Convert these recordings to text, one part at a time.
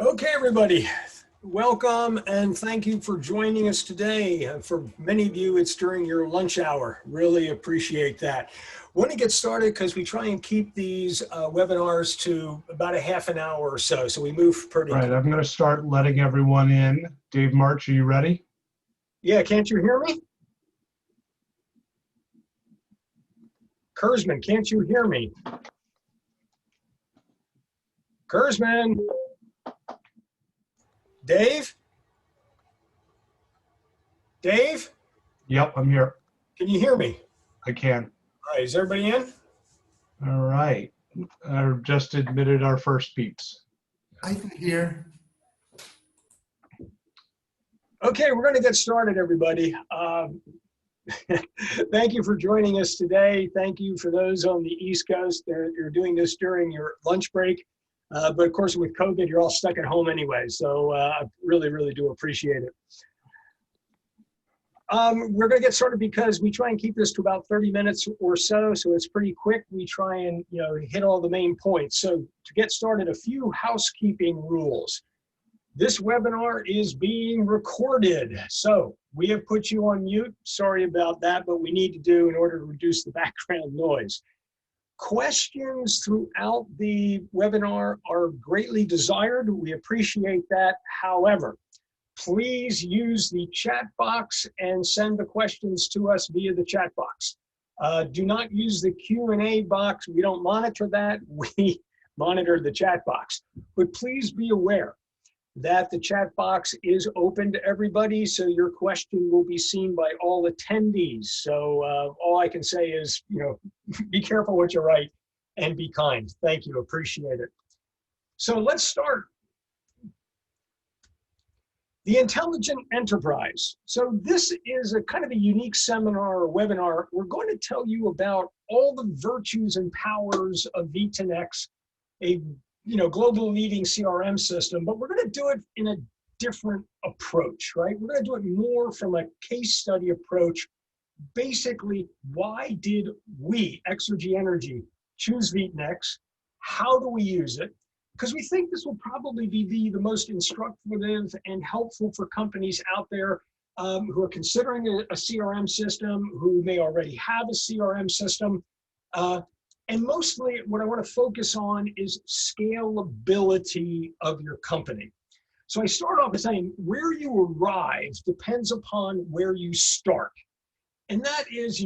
Okay, everybody, welcome and thank you for joining us today. For many of you, it's during your lunch hour. Really appreciate that. Want to get started because we try and keep these webinars to about a half an hour or so. So we move pretty All right, quick. I'm going to start letting everyone in. Dave March, are you ready? Yeah, can't you hear me? Kurzman, can't you hear me? Kurzman, Dave? Dave, Yep, I'm here. can you hear me? I can. All right, is everybody in? All right. I just admitted our first peeps. I can hear. Okay, we're going to get started, everybody. Thank you for joining us today. Thank you for those on the East Coast. You're doing this during your lunch break. But of course, with COVID, you're all stuck at home anyway. So I really do appreciate it. We're going to get started because we try and keep this to about 30 minutes or so. So it's pretty quick. We try and hit all the main points. So to get started, a few housekeeping rules. This webinar is being recorded. So we have put you on mute. Sorry about that, but we need to do in order to reduce the background noise. Questions throughout the webinar are greatly desired. We appreciate that. However, please use the chat box and send the questions to us via the chat box. Do not use the Q&A box. We don't monitor that. We monitor the chat box. But please be aware that the chat box is open to everybody, so your question will be seen by all attendees. So all I can say is, be careful what you write and be kind. Thank you, appreciate it. So let's start. The Intelligent Enterprise. So this is a kind of a unique seminar or webinar. We're going to tell you about all the virtues and powers of Vtenext, a global leading CRM system, but we're going to do it in a different approach, right? We're going to do it more from a case study approach. Basically, why did we, Exergy Energy, choose Vtenext? How do we use it? Because we think this will probably be the most instructive and helpful for companies out there who are considering a CRM system, who may already have a CRM system. And mostly what I want to focus on is scalability of your company. So I start off by saying where you arrive depends upon where you start. And that is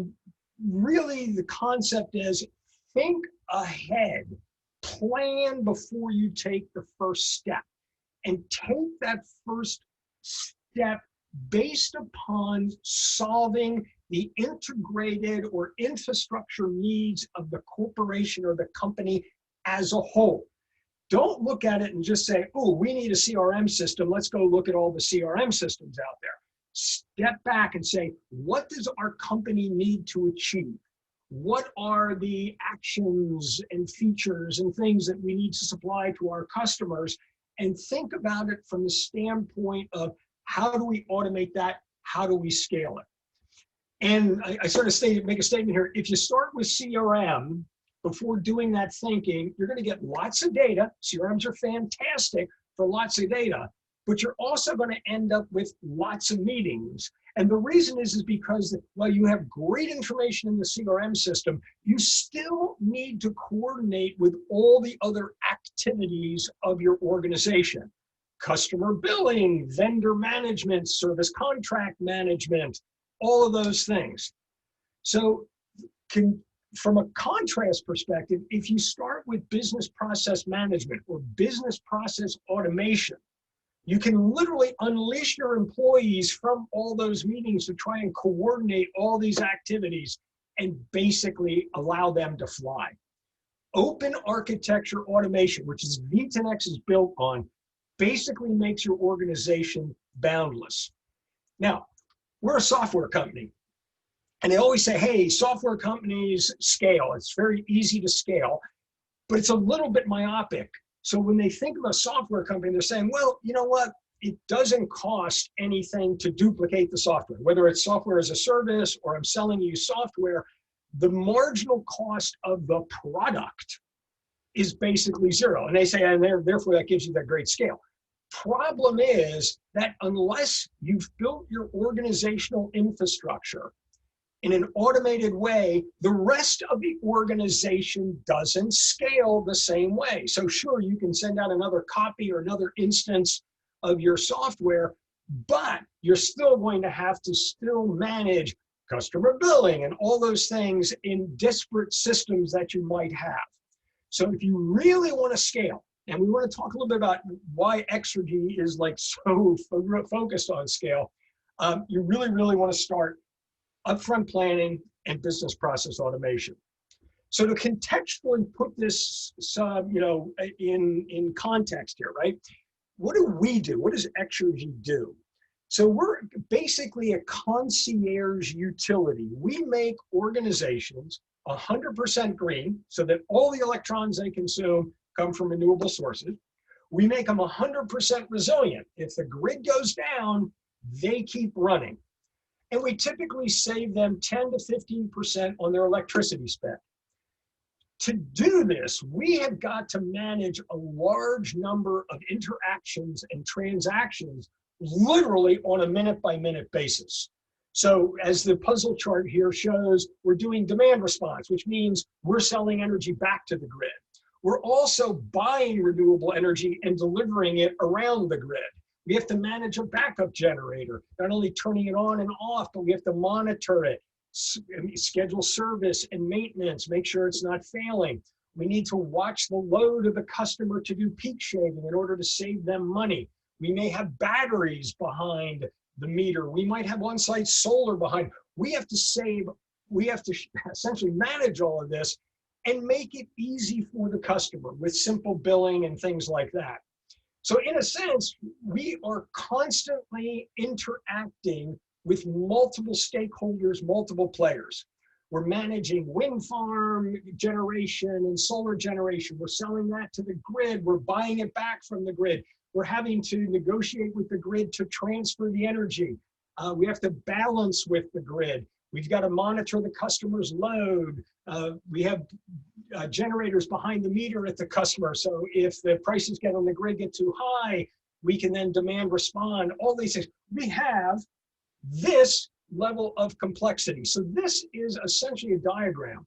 really the concept is think ahead, plan before you take the first step, and take that first step based upon solving the integrated or infrastructure needs of the corporation or the company as a whole. Don't look at it and just say, oh, we need a CRM system. Let's go look at all the CRM systems out there. Step back and say, what does our company need to achieve? What are the actions and features and things that we need to supply to our customers? And think about it from the standpoint of how do we automate that? How do we scale it? And I sort of make a statement here. If you start with CRM, before doing that thinking, you're going to get lots of data. CRMs are fantastic for lots of data, but you're also going to end up with lots of meetings. And the reason is because while you have great information in the CRM system, you still need to coordinate with all the other activities of your organization. Customer billing, vendor management, service contract management, all of those things. So from a contrast perspective, if you start with business process management or business process automation, you can literally unleash your employees from all those meetings to try and coordinate all these activities and basically allow them to fly. Open architecture automation, which is Vtenext is built on, basically makes your organization boundless. Now, we're a software company. And they always say, hey, software companies scale. It's very easy to scale, but it's a little bit myopic. So when they think of a software company, they're saying, well, you know what? It doesn't cost anything to duplicate the software, whether it's software as a service or I'm selling you software, the marginal cost of the product is basically zero. And they say, and therefore that gives you that great scale. Problem is that unless you've built your organizational infrastructure in an automated way, the rest of the organization doesn't scale the same way. So sure, you can send out another copy or another instance of your software, but you're still going to have to still manage customer billing and all those things in disparate systems that you might have. So if you really want to scale, and we want to talk a little bit about why Exergy is like so focused on scale, you really, really want to start upfront planning and business process automation. So to contextually put this, in context here, right? What do we do? What does Exergy do? So we're basically a concierge utility. We make organizations 100% green so that all the electrons they consume come from renewable sources. We make them 100% resilient. If the grid goes down, they keep running. And we typically save them 10 to 15% on their electricity spend. To do this, we have got to manage a large number of interactions and transactions literally on a minute-by-minute basis. So as the puzzle chart here shows, we're doing demand response, which means we're selling energy back to the grid. We're also buying renewable energy and delivering it around the grid. We have to manage a backup generator, not only turning it on and off, but we have to monitor it, schedule service and maintenance, make sure it's not failing. We need to watch the load of the customer to do peak shaving in order to save them money. We may have batteries behind the meter. We might have on-site solar behind. We have to essentially manage all of this and make it easy for the customer with simple billing and things like that. So in a sense, we are constantly interacting with multiple stakeholders, multiple players. We're managing wind farm generation and solar generation. We're selling that to the grid. We're buying it back from the grid. We're having to negotiate with the grid to transfer the energy. We have to balance with the grid. We've got to monitor the customer's load. We have generators behind the meter at the customer. So if the prices get on the grid get too high, we can then demand respond, all these things. We have this level of complexity. So this is essentially a diagram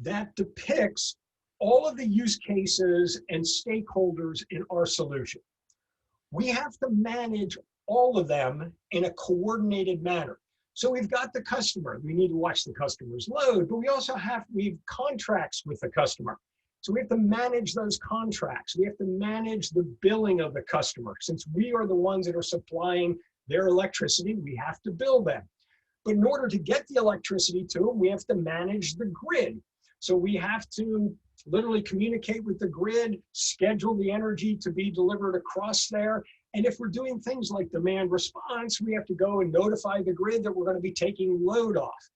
that depicts all of the use cases and stakeholders in our solution. We have to manage all of them in a coordinated manner. So we've got the customer. We need to watch the customer's load, but we've contracts with the customer. So we have to manage those contracts. We have to manage the billing of the customer. Since we are the ones that are supplying their electricity, we have to bill them. But in order to get the electricity to them, we have to manage the grid. So we have to literally communicate with the grid, schedule the energy to be delivered across there. And if we're doing things like demand response, we have to go and notify the grid that we're going to be taking load off.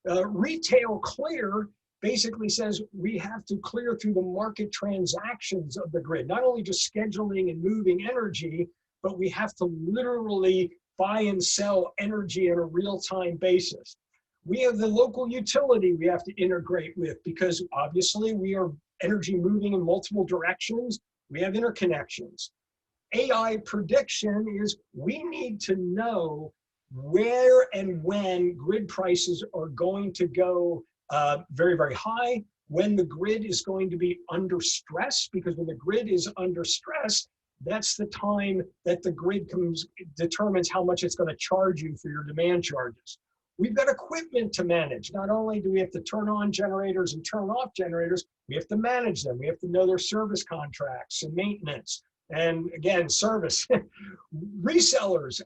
Retail clear basically says we have to clear through the market transactions of the grid, not only just scheduling and moving energy, but we have to literally buy and sell energy on a real-time basis. We have the local utility we have to integrate with because obviously we are energy moving in multiple directions. We have interconnections. AI prediction is we need to know where and when grid prices are going to go very, very high, when the grid is going to be under stress, because when the grid is under stress, that's the time that the grid determines how much it's going to charge you for your demand charges. We've got equipment to manage. Not only do we have to turn on generators and turn off generators, we have to manage them. We have to know their service contracts and maintenance. And again, service. Resellers.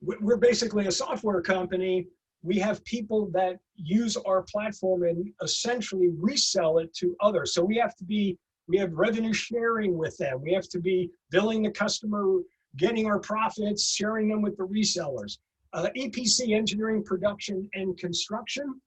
We're basically a software company. We have people that use our platform and essentially resell it to others. So we have revenue sharing with them. We have to be billing the customer, getting our profits, sharing them with the resellers. EPC, engineering, production, and construction.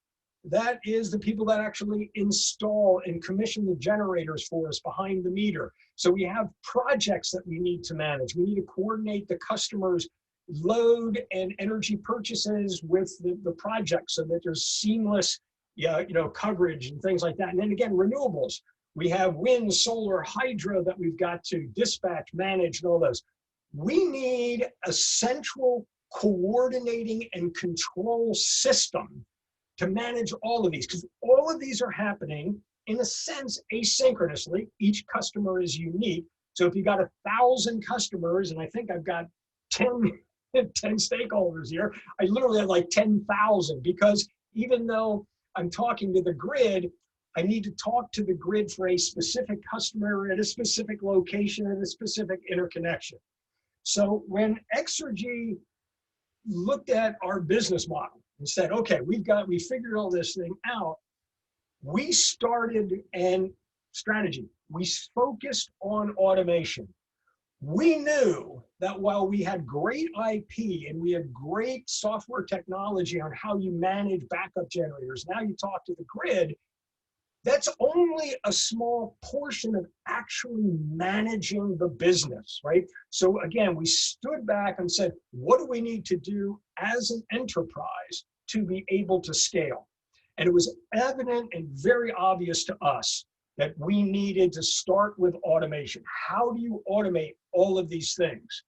That is the people that actually install and commission the generators for us behind the meter. So we have projects that we need to manage. We need to coordinate the customer's load and energy purchases with the project so that there's seamless coverage and things like that. And then again, renewables. We have wind, solar, hydro that we've got to dispatch, manage, and all those. We need a central coordinating and control system to manage all of these, because all of these are happening in a sense asynchronously. Each customer is unique. So if you got 1,000 customers, and I think I've got 10 stakeholders here, I literally have like 10,000, because even though I'm talking to the grid, I need to talk to the grid for a specific customer at a specific location and a specific interconnection. So when Exergy looked at our business model and said, okay, we figured all this thing out, we started and strategy. We focused on automation. We knew that while we had great IP and we had great software technology on how you manage backup generators, now you talk to the grid, that's only a small portion of actually managing the business, right? So again, we stood back and said, what do we need to do as an enterprise to be able to scale? And it was evident and very obvious to us that we needed to start with automation. How do you automate all of these things?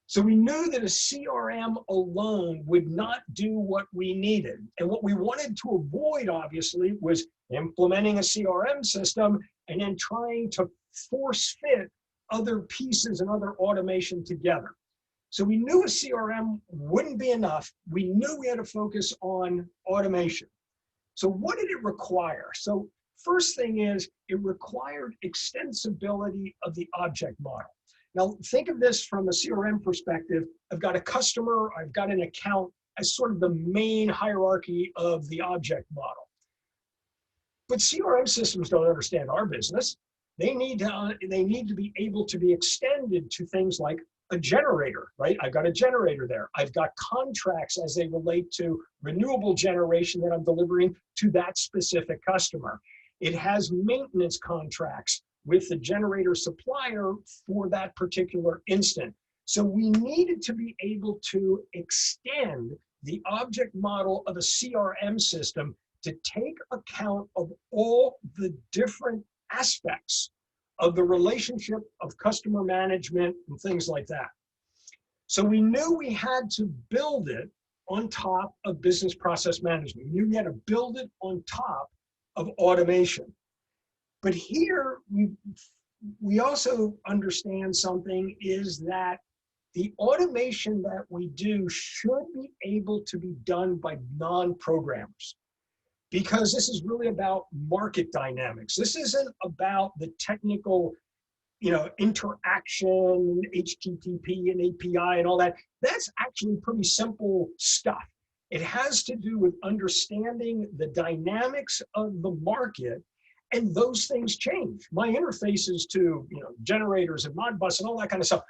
So we knew that a CRM alone would not do what we needed. And what we wanted to avoid, obviously, was implementing a CRM system and then trying to force fit other pieces and other automation together. So we knew a CRM wouldn't be enough. We knew we had to focus on automation. So what did it require? So first thing is, it required extensibility of the object model. Now, think of this from a CRM perspective. I've got a customer, I've got an account as sort of the main hierarchy of the object model. But CRM systems don't understand our business. They need to be able to be extended to things like a generator, right? I've got a generator there. I've got contracts as they relate to renewable generation that I'm delivering to that specific customer. It has maintenance contracts with the generator supplier for that particular instant. So we needed to be able to extend the object model of a CRM system to take account of all the different aspects of the relationship of customer management and things like that. So we knew we had to build it on top of business process management. We knew we had to build it on top of automation. But here, we also understand something is that the automation that we do should be able to be done by non-programmers, because this is really about market dynamics. This isn't about the technical, interaction, HTTP and API and all that. That's actually pretty simple stuff. It has to do with understanding the dynamics of the market, and those things change. My interfaces to generators and Modbus and all that kind of stuff,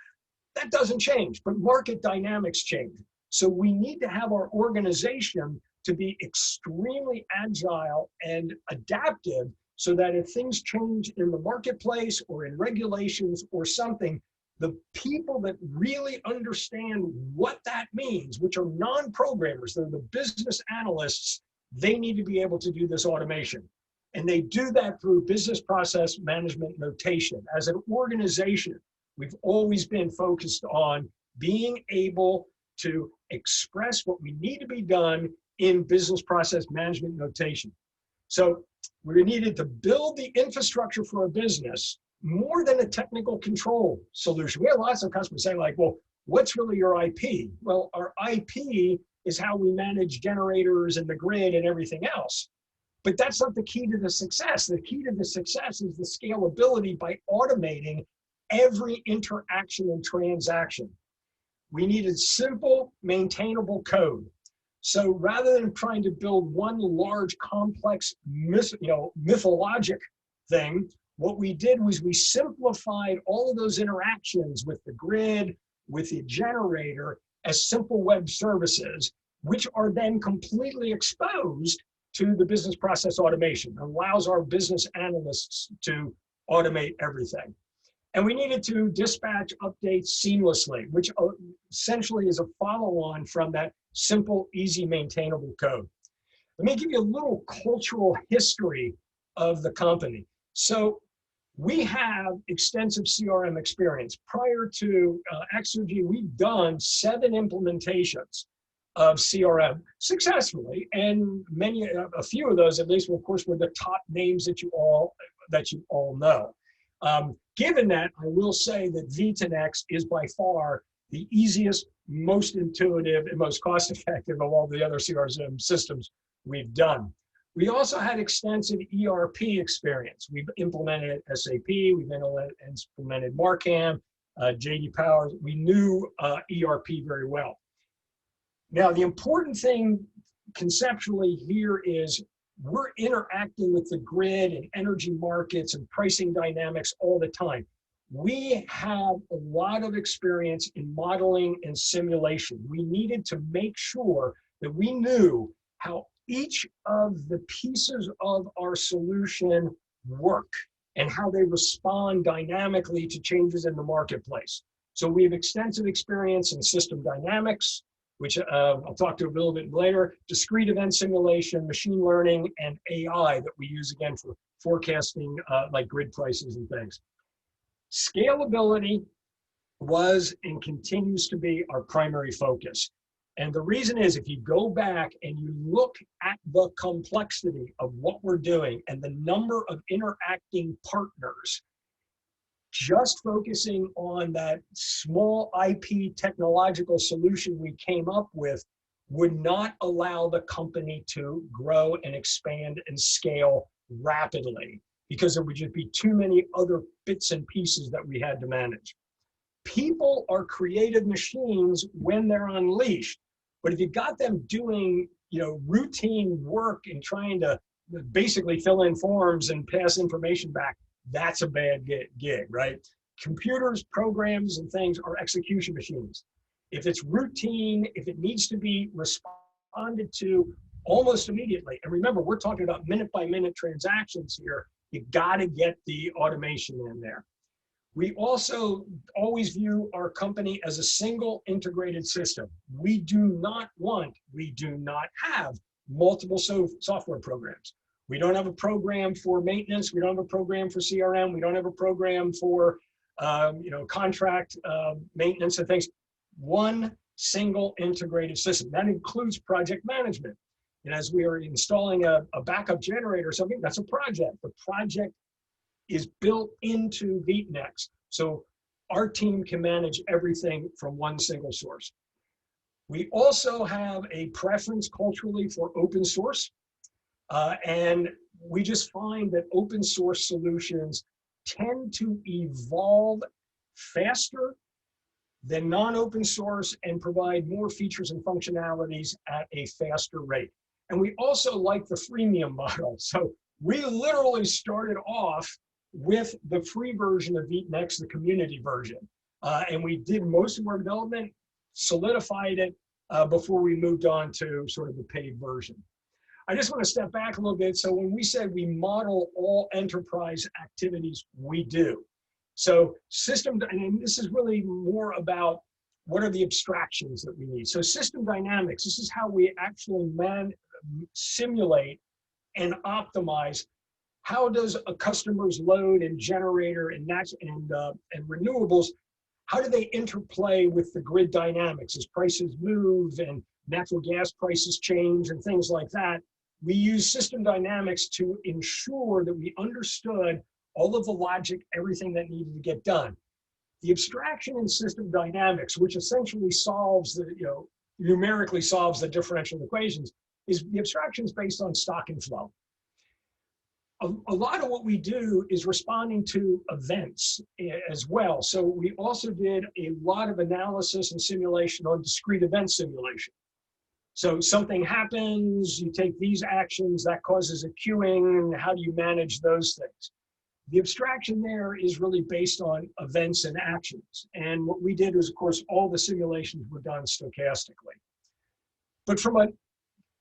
that doesn't change, but market dynamics change. So we need to have our organization to be extremely agile and adaptive, so that if things change in the marketplace or in regulations or something, the people that really understand what that means, which are non-programmers, they're the business analysts, they need to be able to do this automation. And they do that through business process management notation. As an organization, we've always been focused on being able to express what we need to be done in business process management notation. So we needed to build the infrastructure for a business more than a technical control solution. We have lots of customers saying like, well, what's really your IP? Well, our IP is how we manage generators and the grid and everything else. But that's not the key to the success. The key to the success is the scalability by automating every interaction and transaction. We needed simple, maintainable code. So rather than trying to build one large, complex, mythologic thing, what we did was we simplified all of those interactions with the grid, with the generator, as simple web services, which are then completely exposed to the business process automation. It allows our business analysts to automate everything. And we needed to dispatch updates seamlessly, which essentially is a follow-on from that simple, easy, maintainable code. Let me give you a little cultural history of the company. So we have extensive CRM experience. Prior to Exergy, we've done 7 implementations of CRM successfully, and a few of those, at least, of course, were the top names that you all know. Given that, I will say that Vtenext is by far the easiest, most intuitive, and most cost-effective of all the other CRM systems we've done. We also had extensive ERP experience. We've implemented SAP, we've implemented Markham, JD Power. We knew ERP very well. Now, the important thing conceptually here is we're interacting with the grid and energy markets and pricing dynamics all the time. We have a lot of experience in modeling and simulation. We needed to make sure that we knew how each of the pieces of our solution work and how they respond dynamically to changes in the marketplace. So we have extensive experience in system dynamics, which I'll talk to a little bit later, discrete event simulation, machine learning, and AI that we use again for forecasting like grid prices and things. Scalability was and continues to be our primary focus. And the reason is, if you go back and you look at the complexity of what we're doing and the number of interacting partners, just focusing on that small IP technological solution we came up with would not allow the company to grow and expand and scale rapidly, because there would just be too many other bits and pieces that we had to manage. People are creative machines when they're unleashed, but if you got them doing, routine work and trying to basically fill in forms and pass information back, that's a bad gig, right? Computers, programs, and things are execution machines. If it's routine, if it needs to be responded to almost immediately, and remember, we're talking about minute-by-minute transactions here, you gotta get the automation in there. We also always view our company as a single integrated system. We do not have multiple software programs. We don't have a program for maintenance. We don't have a program for CRM. We don't have a program for contract maintenance and things. One single integrated system. That includes project management. And as we are installing a backup generator or something, that's a project. The project is built into Vtenext. So our team can manage everything from one single source. We also have a preference culturally for open source. And we just find that open source solutions tend to evolve faster than non-open source and provide more features and functionalities at a faster rate. And we also like the freemium model. So we literally started off with the free version of Vtenext, the community version. And we did most of our development, solidified it before we moved on to sort of the paid version. I just want to step back a little bit. So when we said we model all enterprise activities, we do. So and this is really more about what are the abstractions that we need. So system dynamics, this is how we actually simulate and optimize. How does a customer's load and generator and renewables, how do they interplay with the grid dynamics as prices move and natural gas prices change and things like that? We use system dynamics to ensure that we understood all of the logic, everything that needed to get done. The abstraction in system dynamics, which essentially numerically solves the differential equations, is the abstraction is based on stock and flow. A lot of what we do is responding to events as well. So we also did a lot of analysis and simulation on discrete event simulation. So something happens, you take these actions, that causes a queuing, how do you manage those things? The abstraction there is really based on events and actions. And what we did was, of course, all the simulations were done stochastically. But from an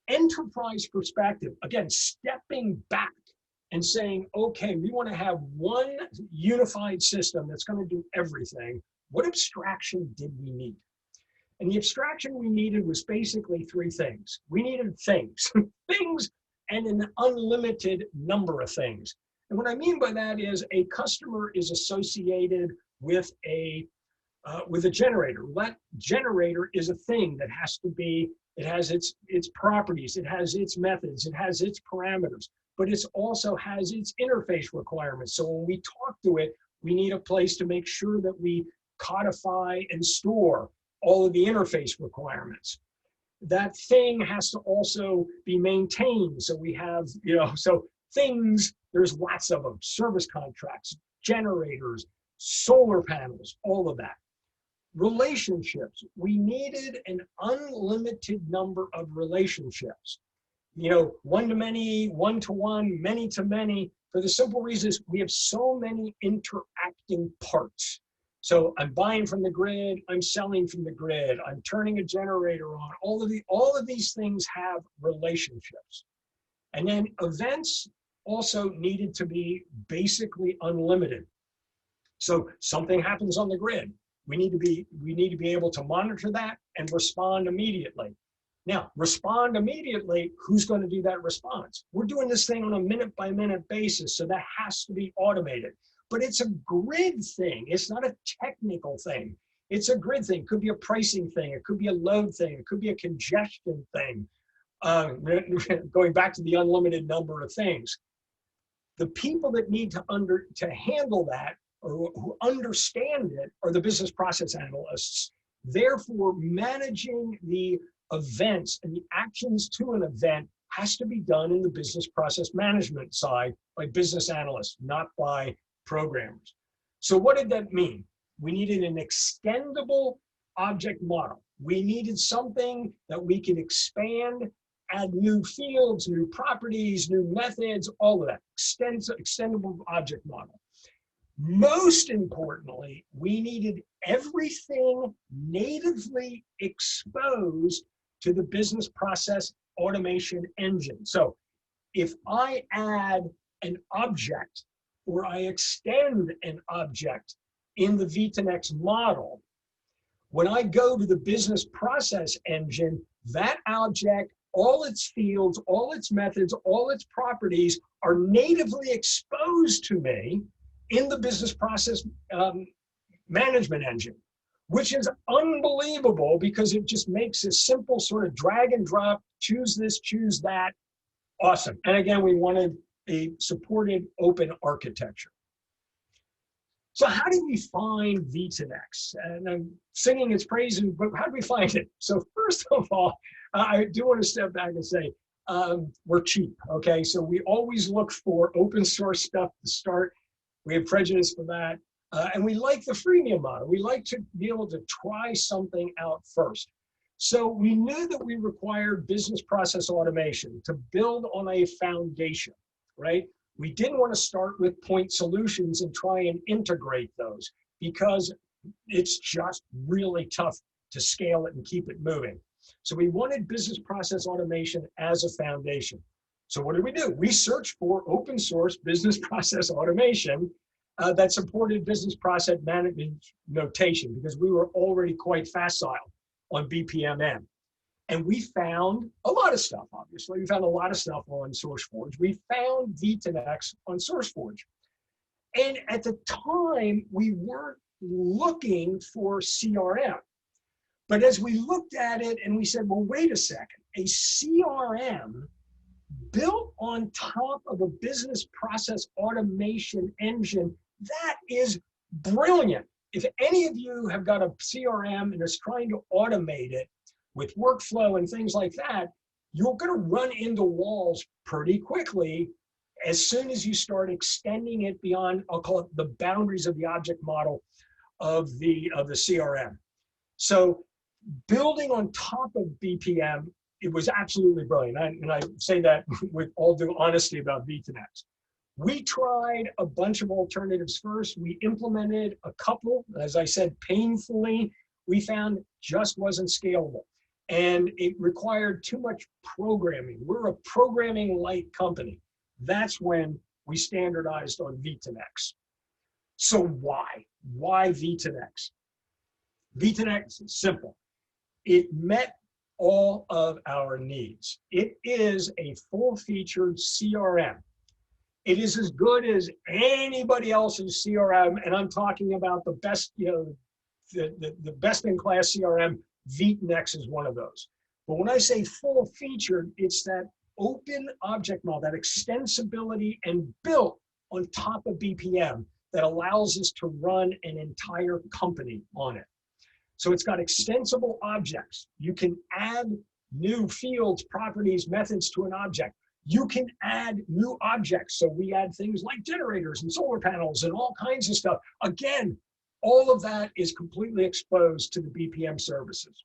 enterprise perspective, again, stepping back and saying, okay, we want to have one unified system that's going to do everything. What abstraction did we need? And the abstraction we needed was basically 3 things. We needed things, things and an unlimited number of things. And what I mean by that is a customer is associated with a generator. That generator is a thing that has to be, it has its properties, it has its methods, it has its parameters, but it also has its interface requirements. So when we talk to it, we need a place to make sure that we codify and store all of the interface requirements. That thing has to also be maintained. So we have, so things, there's lots of them, service contracts, generators, solar panels, all of that. Relationships, we needed an unlimited number of relationships. One to many, one to one, many to many, for the simple reason is we have so many interacting parts. So I'm buying from the grid, I'm selling from the grid, I'm turning a generator on. All of these things have relationships. And then events also needed to be basically unlimited. So something happens on the grid. We need to be able to monitor that and respond immediately. Now, respond immediately, who's going to do that response? We're doing this thing on a minute-by-minute basis, so that has to be automated. But it's a grid thing. It's not a technical thing. It's a grid thing. It could be a pricing thing. It could be a load thing. It could be a congestion thing. Going back to the unlimited number of things. The people that need to handle that, or who understand it, are the business process analysts. Therefore, managing the events and the actions to an event has to be done in the business process management side by business analysts, not by programmers. So what did that mean? We needed an extendable object model. We needed something that we could expand, add new fields, new properties, new methods, all of that. Extendable object model. Most importantly, we needed everything natively exposed to the business process automation engine. So if I add an object or I extend an object in the Vtenext model, when I go to the business process engine, that object, all its fields, all its methods, all its properties are natively exposed to me in the business process management engine, which is unbelievable because it just makes a simple sort of drag and drop, choose this, choose that. Awesome. And again, we wanted a supported open architecture. So how did we find Vtenext? And I'm singing its praises, but how did we find it? So first of all, I do want to step back and say, we're cheap, okay? So we always look for open source stuff to start. We have prejudice for that. And we like the freemium model. We like to be able to try something out first. So we knew that we required business process automation to build on a foundation, right? We didn't want to start with point solutions and try and integrate those because it's just really tough to scale it and keep it moving. So we wanted business process automation as a foundation. So what did we do? We searched for open source business process automation that supported business process management notation because we were already quite facile on BPM. And we found a lot of stuff, obviously. We found a lot of stuff on SourceForge. We found Vtenext on SourceForge. And at the time, we weren't looking for CRM. But as we looked at it and we said, well, wait a second, a CRM built on top of a business process automation engine, that is brilliant. If any of you have got a CRM and is trying to automate it with workflow and things like that, you're going to run into walls pretty quickly as soon as you start extending it beyond, I'll call it the boundaries of the object model of the CRM. So building on top of BPM, it was absolutely brilliant. And I say that with all due honesty about Vtenext. We tried a bunch of alternatives first. We implemented a couple, as I said, painfully. We found just wasn't scalable. And it required too much programming. We're a programming light company. That's when we standardized on Vtenext. So why? Why Vtenext? Vtenext is simple. It met all of our needs. It is a full-featured CRM. It is as good as anybody else's CRM, and I'm talking about the best, the best in class CRM. Vtenext is one of those. But when I say full featured, it's that open object model, that extensibility and built on top of BPM that allows us to run an entire company on it. So it's got extensible objects. You can add new fields, properties, methods to an object. You can add new objects. So we add things like generators and solar panels and all kinds of stuff. Again, all of that is completely exposed to the BPM services.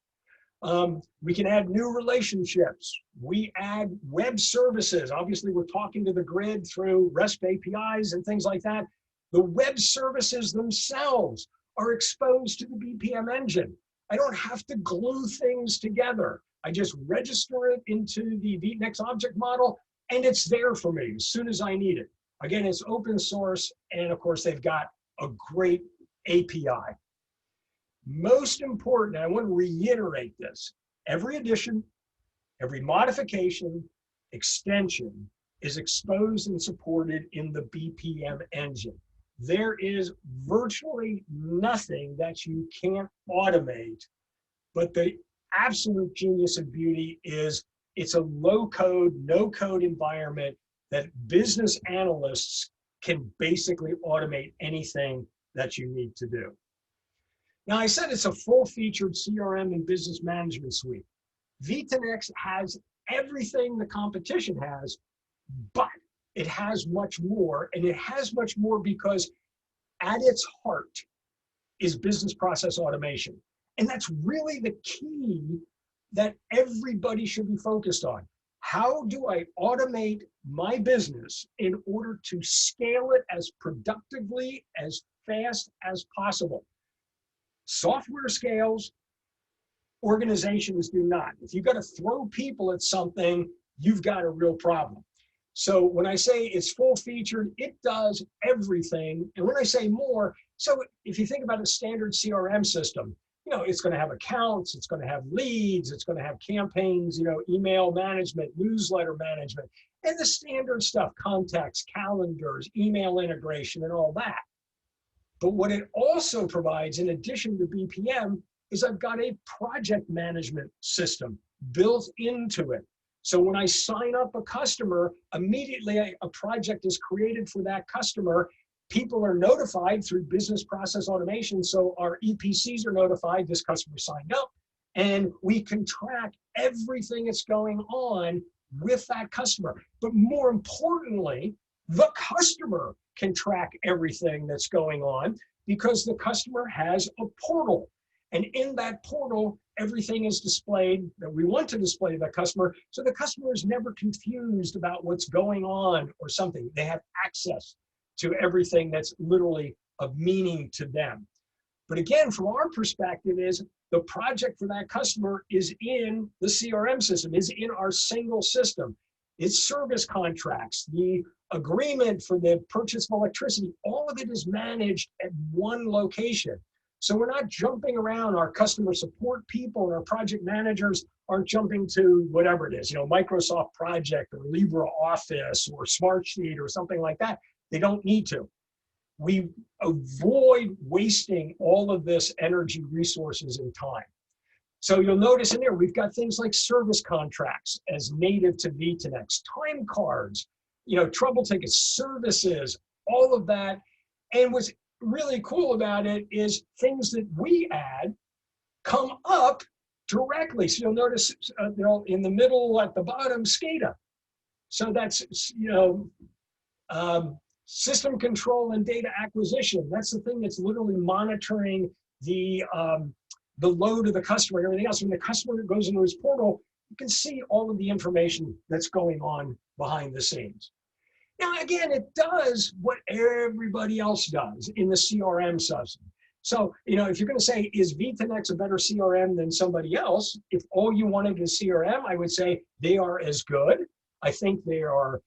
We can add new relationships. We add web services. Obviously, we're talking to the grid through REST APIs and things like that. The web services themselves are exposed to the BPM engine. I don't have to glue things together. I just register it into the Vtenext object model, and it's there for me as soon as I need it. Again, it's open source, and of course, they've got a great API. Most important, I want to reiterate this, every addition, every modification, extension is exposed and supported in the BPM engine. There is virtually nothing that you can't automate, but the absolute genius and beauty is it's a low code, no code environment that business analysts can basically automate anything that you need to do. Now, I said it's a full-featured CRM and business management suite. Vtenext has everything the competition has, but it has much more, and it has much more because at its heart is business process automation. And that's really the key that everybody should be focused on. How do I automate my business in order to scale it as productively, as fast as possible? Software scales, organizations do not. If you've got to throw people at something, you've got a real problem. So when I say it's full featured, it does everything. And when I say more, so if you think about a standard CRM system, it's going to have accounts, it's going to have leads, it's going to have campaigns, email management, newsletter management, and the standard stuff, contacts, calendars, email integration, and all that. But what it also provides, in addition to BPM, is I've got a project management system built into it. So when I sign up a customer, immediately a project is created for that customer. People are notified through business process automation. So our EPCs are notified this customer signed up, and we can track everything that's going on with that customer. But more importantly, the customer can track everything that's going on because the customer has a portal. And in that portal, everything is displayed that we want to display to the customer. So the customer is never confused about what's going on or something. They have access to everything that's literally of meaning to them. But again, from our perspective is the project for that customer is in the CRM system, is in our single system. It's service contracts, the agreement for the purchase of electricity, all of it is managed at one location. So we're not jumping around. Our customer support people and our project managers aren't jumping to whatever it is, Microsoft Project or LibreOffice or Smartsheet or something like that. They don't need to. We avoid wasting all of this energy, resources, and time. So you'll notice in there, we've got things like service contracts as native to Vtenext, time cards, trouble tickets, services, all of that. And what's really cool about it is things that we add come up directly. So you'll notice in the middle at the bottom, SCADA. So that's, system control and data acquisition. That's the thing that's literally monitoring the load of the customer and everything else. When the customer goes into his portal, you can see all of the information that's going on behind the scenes. Now, again, it does what everybody else does in the CRM system. So, if you're going to say, is Vtenext a better CRM than somebody else? If all you wanted is CRM, I would say they are as good. I think they are,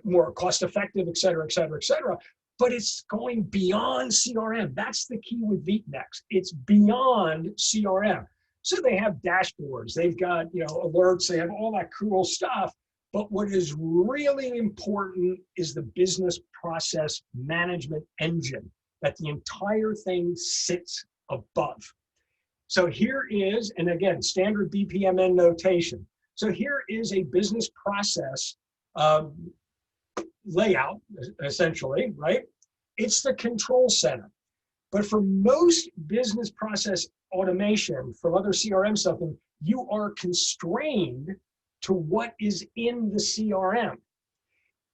more cost-effective, et cetera, et cetera, et cetera. But it's going beyond CRM. That's the key with Vtenext. It's beyond CRM. So they have dashboards. They've got, alerts. They have all that cool stuff. But what is really important is the business process management engine that the entire thing sits above. So here is, and again, standard BPMN notation. So here is a business process layout, essentially, right? It's the control center. But for most business process automation from other CRM stuff, you are constrained to what is in the CRM.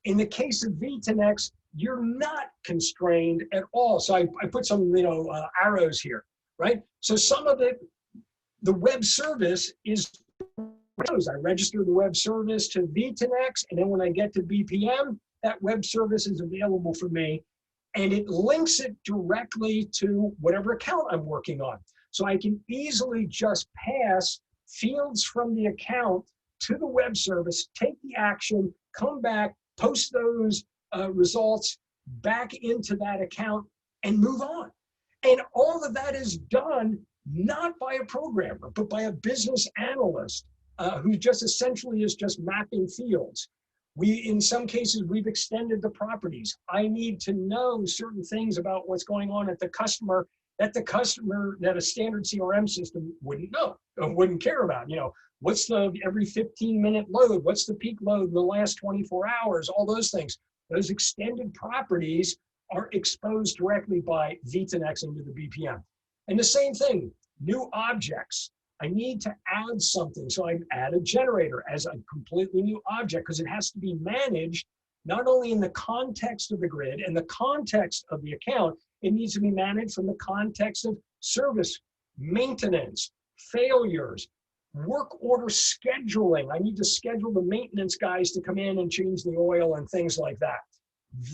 In the case of Vtenext, you're not constrained at all. So I put some arrows here, right? So some of it, the web service is, I register the web service to Vtenext, and then when I get to BPM, that web service is available for me, and it links it directly to whatever account I'm working on. So I can easily just pass fields from the account to the web service, take the action, come back, post those results back into that account, and move on. And all of that is done not by a programmer, but by a business analyst who just essentially is just mapping fields. In some cases, we've extended the properties. I need to know certain things about what's going on at the customer that a standard CRM system wouldn't know, or wouldn't care about. What's the every 15-minute load? What's the peak load in the last 24 hours? All those things. Those extended properties are exposed directly by Vtenext into the BPM. And the same thing, new objects. I need to add something. So I add a generator as a completely new object because it has to be managed not only in the context of the grid and the context of the account, it needs to be managed from the context of service, maintenance, failures, work order scheduling. I need to schedule the maintenance guys to come in and change the oil and things like that.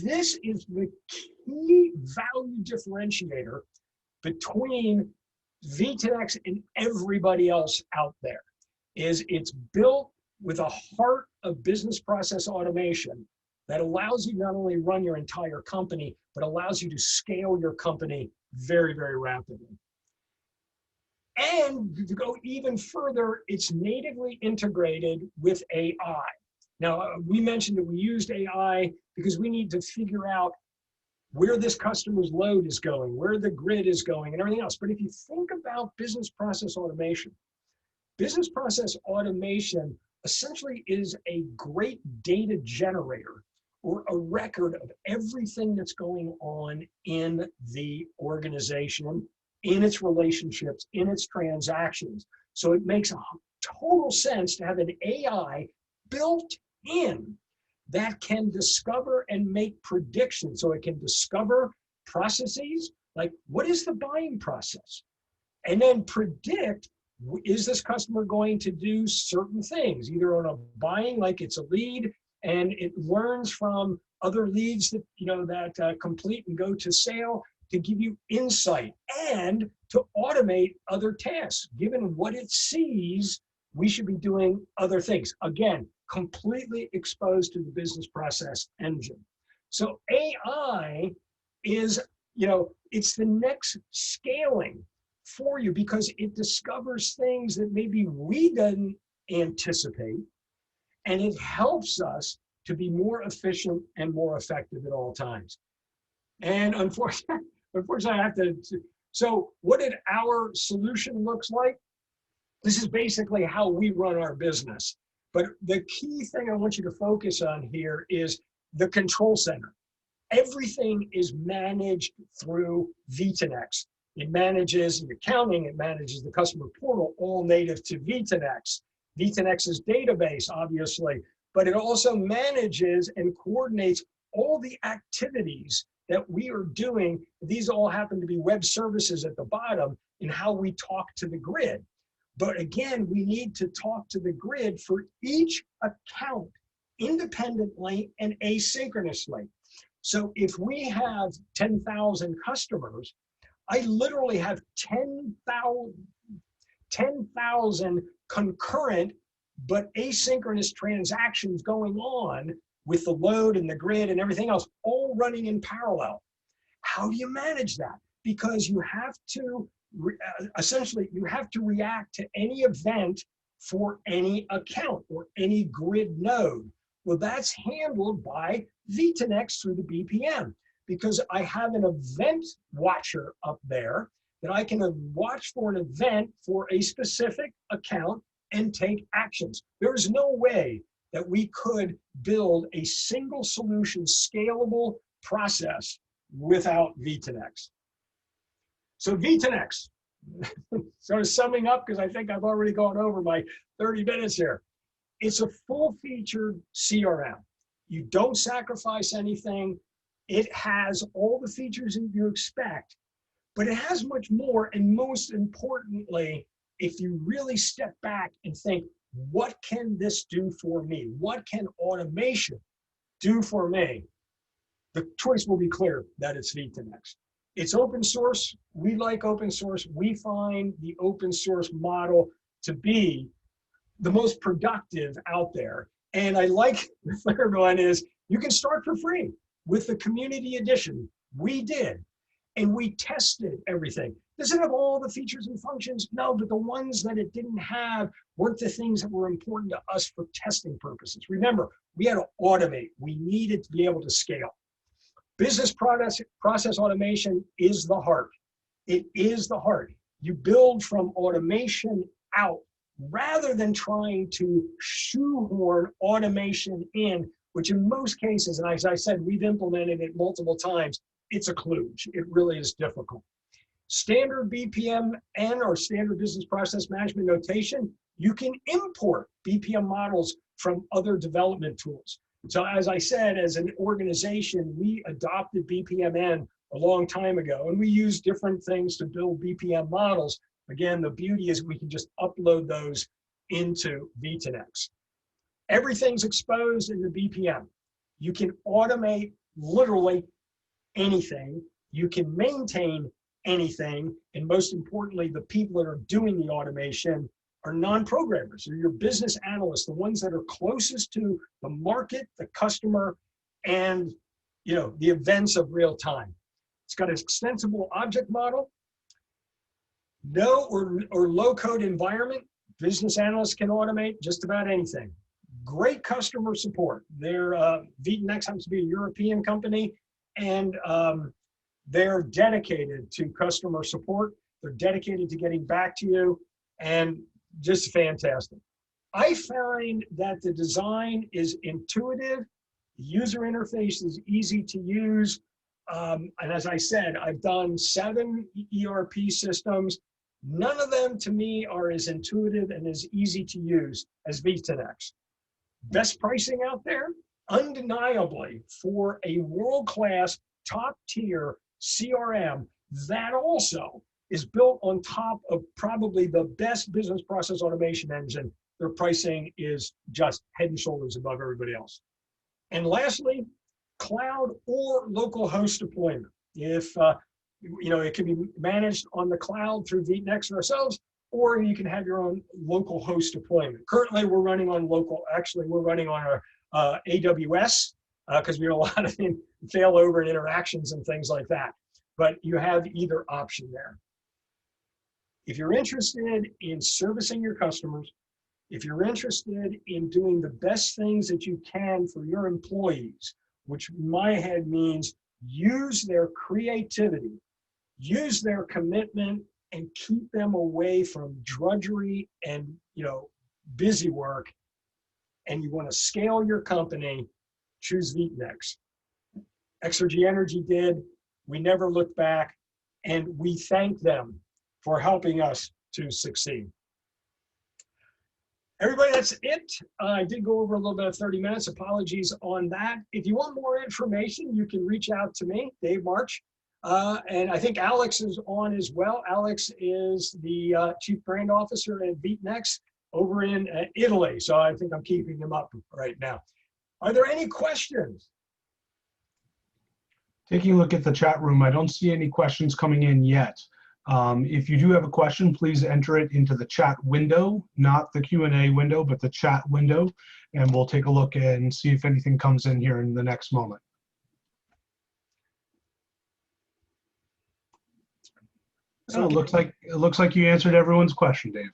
This is the key value differentiator between Vtenext and everybody else out there. Is it's built with a heart of business process automation that allows you not only run your entire company, but allows you to scale your company very, very rapidly. And to go even further, it's natively integrated with AI. Now, we mentioned that we used AI because we need to figure out where this customer's load is going, where the grid is going, and everything else. But if you think about business process automation essentially is a great data generator or a record of everything that's going on in the organization, in its relationships, in its transactions. So it makes a total sense to have an AI built in that can discover and make predictions. So it can discover processes, like what is the buying process? And then predict, is this customer going to do certain things, either on a buying, like it's a lead, and it learns from other leads that complete and go to sale to give you insight and to automate other tasks. Given what it sees, we should be doing other things. Again, completely exposed to the business process engine. So AI is, it's the next scaling for you because it discovers things that maybe we didn't anticipate, and it helps us to be more efficient and more effective at all times. And unfortunately, I have to, so what did our solution looks like? This is basically how we run our business. But the key thing I want you to focus on here is the control center. Everything is managed through Vtenext. It manages the accounting, it manages the customer portal, all native to Vtenext. Vtenext's database, obviously, but it also manages and coordinates all the activities that we are doing. These all happen to be web services at the bottom in how we talk to the grid. But again, we need to talk to the grid for each account independently and asynchronously. So if we have 10,000 customers, I literally have 10,000 concurrent but asynchronous transactions going on with the load and the grid and everything else, all running in parallel. How do you manage that? Because you have to, essentially, you have to react to any event for any account or any grid node. Well, that's handled by Vtenext through the BPM, because I have an event watcher up there that I can watch for an event for a specific account and take actions. There is no way that we could build a single solution scalable process without Vtenext. So Vtenext, sort of summing up, because I think I've already gone over my 30 minutes here. It's a full-featured CRM. You don't sacrifice anything. It has all the features that you expect, but it has much more. And most importantly, if you really step back and think, what can this do for me? What can automation do for me? The choice will be clear that it's Vtenext. It's open source. We like open source. We find the open source model to be the most productive out there. And I like the third one is you can start for free with the community edition. We did. And we tested everything. Does it have all the features and functions? No, but the ones that it didn't have weren't the things that were important to us for testing purposes. Remember, we had to automate. We needed to be able to scale. Business process automation is the heart. It is the heart. You build from automation out rather than trying to shoehorn automation in, which in most cases, and as I said, we've implemented it multiple times, it's a kludge. It really is difficult. Standard BPM and or standard business process management notation, you can import BPM models from other development tools. So as I said, as an organization, we adopted BPMN a long time ago, and we use different things to build BPM models. Again, the beauty is we can just upload those into Vtenext. Everything's exposed in the BPM. You can automate literally anything. You can maintain anything. And most importantly, the people that are doing the automation are non-programmers. They're your business analysts, the ones that are closest to the market, the customer, and the events of real time. It's got an extensible object model, no or low code environment. Business analysts can automate just about anything. Great customer support. Vtenext happens to be a European company, and they're dedicated to customer support. They're dedicated to getting back to you, and just fantastic. I find that the design is intuitive, the user interface is easy to use, and as I said, I've done 7 ERP systems. None of them to me are as intuitive and as easy to use as Vtenext. Best pricing out there? Undeniably, for a world-class, top-tier CRM that also is built on top of probably the best business process automation engine, their pricing is just head and shoulders above everybody else. And lastly, cloud or local host deployment. If it can be managed on the cloud through Vtenext ourselves, or you can have your own local host deployment. Currently, we're running on we're running on our AWS because we have a lot of failover and interactions and things like that. But you have either option there. If you're interested in servicing your customers, if you're interested in doing the best things that you can for your employees, which in my head means use their creativity, use their commitment, and keep them away from drudgery and busy work, and you want to scale your company, choose Vtenext. Exergy Energy did. We never looked back, and we thank them for helping us to succeed. Everybody, that's it. I did go over a little bit of 30 minutes. Apologies on that. If you want more information, you can reach out to me, Dave March. And I think Alex is on as well. Alex is the Chief Brand Officer at Vtenext over in Italy. So I think I'm keeping him up right now. Are there any questions? Taking a look at the chat room, I don't see any questions coming in yet. If you do have a question, please enter it into the chat window, not the Q&A window, but the chat window, and we'll take a look and see if anything comes in here in the next moment. So it looks like you answered everyone's question, Dave.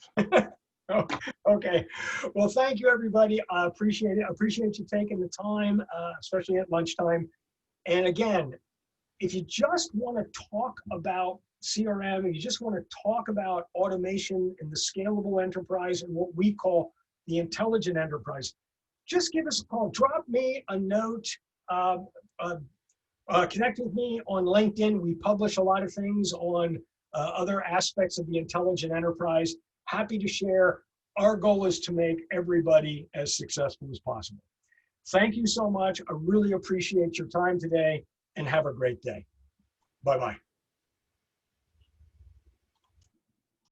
Okay. Okay. Well, thank you, everybody. I appreciate it. I appreciate you taking the time, especially at lunchtime. And again, if you just want to talk about CRM and you just want to talk about automation in the scalable enterprise and what we call the intelligent enterprise, just give us a call. Drop me a note. Uh, uh, Connect with me on LinkedIn. We publish a lot of things on other aspects of the intelligent enterprise. Happy to share. Our goal is to make everybody as successful as possible. Thank you so much. I really appreciate your time today and have a great day. Bye-bye.